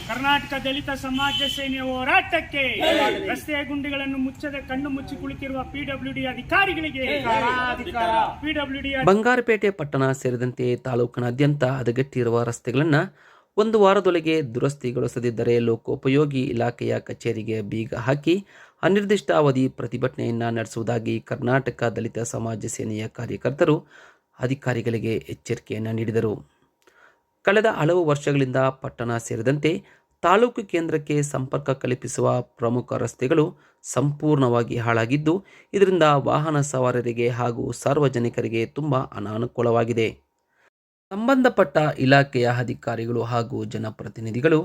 ಕರ್ನಾಟಕ ದಲಿತ ಸಮಾಜ ಸೇನೆಯ ಹೋರಾಟಕ್ಕೆ ರಸ್ತೆಯ ಗುಂಡಿಗಳನ್ನು ಮುಚ್ಚದೆ ಕಣ್ಣು ಮುಚ್ಚಿ ಕುಳಿತಿರುವ ಪಿಡಬ್ಲ್ಯೂಡಿ ಅಧಿಕಾರಿಗಳಿಗೆ ಬಂಗಾರಪೇಟೆ ಪಟ್ಟಣ ಸೇರಿದಂತೆ ತಾಲೂಕಿನಾದ್ಯಂತ ಹದಗೆಟ್ಟಿರುವ ರಸ್ತೆಗಳನ್ನು ಒಂದು ವಾರದೊಳಗೆ ದುರಸ್ತಿಗೊಳಿಸದಿದ್ದರೆ ಲೋಕೋಪಯೋಗಿ ಇಲಾಖೆಯ ಕಚೇರಿಗೆ ಬೀಗ ಹಾಕಿ ಅನಿರ್ದಿಷ್ಟಾವಧಿ ಪ್ರತಿಭಟನೆಯನ್ನು ನಡೆಸುವುದಾಗಿ ಕರ್ನಾಟಕ ದಲಿತ ಸಮಾಜ ಸೇನೆಯ ಕಾರ್ಯಕರ್ತರು ಅಧಿಕಾರಿಗಳಿಗೆ ಎಚ್ಚರಿಕೆಯನ್ನು ನೀಡಿದರು. ಕಳೆದ ಹಲವು ವರ್ಷಗಳಿಂದ ಪಟ್ಟಣ ಸೇರಿದಂತೆ ತಾಲೂಕು ಕೇಂದ್ರಕ್ಕೆ ಸಂಪರ್ಕ ಕಲ್ಪಿಸುವ ಪ್ರಮುಖ ರಸ್ತೆಗಳು ಸಂಪೂರ್ಣವಾಗಿ ಹಾಳಾಗಿದ್ದು, ಇದರಿಂದ ವಾಹನ ಸವಾರರಿಗೆ ಹಾಗೂ ಸಾರ್ವಜನಿಕರಿಗೆ ತುಂಬ ಅನಾನುಕೂಲವಾಗಿದೆ. ಸಂಬಂಧಪಟ್ಟ ಇಲಾಖೆಯ ಅಧಿಕಾರಿಗಳು ಹಾಗೂ ಜನಪ್ರತಿನಿಧಿಗಳು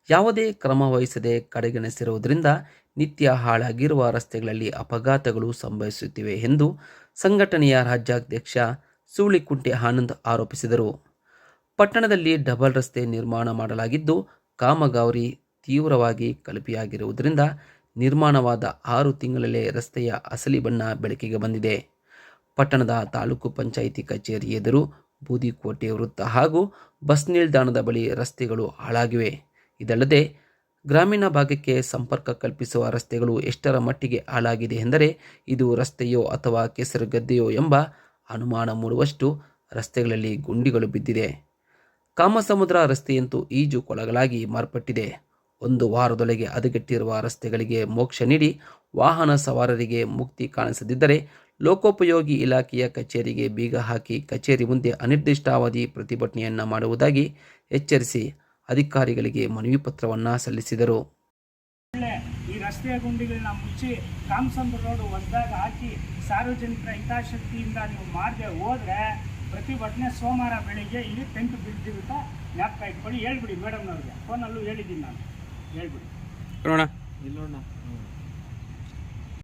ಯಾವುದೇ ಕ್ರಮ ವಹಿಸದೆ ಕಡೆಗಣಿಸಿರುವುದರಿಂದ ನಿತ್ಯ ಹಾಳಾಗಿರುವ ರಸ್ತೆಗಳಲ್ಲಿ ಅಪಘಾತಗಳು ಸಂಭವಿಸುತ್ತಿವೆ ಎಂದು ಸಂಘಟನೆಯ ರಾಜ್ಯಾಧ್ಯಕ್ಷ ಸೂಳಿಕುಂಟೆ ಆನಂದ್ ಆರೋಪಿಸಿದರು. ಪಟ್ಟಣದಲ್ಲಿ ಡಬಲ್ ರಸ್ತೆ ನಿರ್ಮಾಣ ಮಾಡಲಾಗಿದ್ದು, ಕಾಮಗಾರಿ ತೀವ್ರವಾಗಿ ಕಳಪೆಯಾಗಿರುವುದರಿಂದ ನಿರ್ಮಾಣವಾದ 6 ತಿಂಗಳಲ್ಲೇ ರಸ್ತೆಯ ಅಸಲಿ ಬಣ್ಣ ಬೆಳಕಿಗೆ ಬಂದಿದೆ. ಪಟ್ಟಣದ ತಾಲೂಕು ಪಂಚಾಯಿತಿ ಕಚೇರಿ ಎದುರು, ಬೂದಿಕೋಟೆ ವೃತ್ತ ಹಾಗೂ ಬಸ್ ನಿಲ್ದಾಣದ ಬಳಿ ರಸ್ತೆಗಳು ಹಾಳಾಗಿವೆ. ಇದಲ್ಲದೆ ಗ್ರಾಮೀಣ ಭಾಗಕ್ಕೆ ಸಂಪರ್ಕ ಕಲ್ಪಿಸುವ ರಸ್ತೆಗಳು ಎಷ್ಟರ ಮಟ್ಟಿಗೆ ಹಾಳಾಗಿದೆ ಎಂದರೆ ಇದು ರಸ್ತೆಯೋ ಅಥವಾ ಕೆಸರು ಗದ್ದೆಯೋ ಎಂಬ ಅನುಮಾನ ಮೂಡುವಷ್ಟು ರಸ್ತೆಗಳಲ್ಲಿ ಗುಂಡಿಗಳು ಬಿದ್ದಿದೆ. ಕಾಮಸಮುದ್ರ ರಸ್ತೆಯಂತೂ ಈಜು ಕೊಳಗಳಾಗಿ ಮಾರ್ಪಟ್ಟಿದೆ. ಒಂದು ವಾರದೊಳಗೆ ಹದಗೆಟ್ಟಿರುವ ರಸ್ತೆಗಳಿಗೆ ಮೋಕ್ಷ ನೀಡಿ ವಾಹನ ಸವಾರರಿಗೆ ಮುಕ್ತಿ ಕಾಣಿಸದಿದ್ದರೆ ಲೋಕೋಪಯೋಗಿ ಇಲಾಖೆಯ ಕಚೇರಿಗೆ ಬೀಗ ಹಾಕಿ ಕಚೇರಿ ಮುಂದೆ ಅನಿರ್ದಿಷ್ಟಾವಧಿ ಪ್ರತಿಭಟನೆಯನ್ನು ಮಾಡುವುದಾಗಿ ಎಚ್ಚರಿಸಿ ಅಧಿಕಾರಿಗಳಿಗೆ ಮನವಿ ಪತ್ರವನ್ನು ಸಲ್ಲಿಸಿದರು. ಈ ರಸ್ತೆಯ ಗುಂಡಿಗಳನ್ನ ಮುಚ್ಚಿ ಕಾಮಸಮುದ್ರ ರೋಡ್ ಹೊಸದಾಗಿ ಹಾಕಿ ಸಾರ್ವಜನಿಕರ ಹಿತಾಸಕ್ತಿಯಿಂದ ನೀವು ಮಾಡದೆ ಹೋದರೆ ಪ್ರತಿಭಟನೆ ಸೋಮವಾರ ಬೆಳಿಗ್ಗೆ ಇಲ್ಲಿ ಟೆಂಟ್ ಬಿದ್ದಿರುತ್ತಾ ಜ್ಞಾಪಕ ಇಟ್ಕೊಳ್ಳಿ. ಹೇಳ್ಬಿಡಿ ಮೇಡಮ್ನವ್ರಿಗೆ, ಫೋನಲ್ಲೂ ಹೇಳಿದ್ದೀನಿ ನಾನು, ಹೇಳ್ಬಿಡಿ.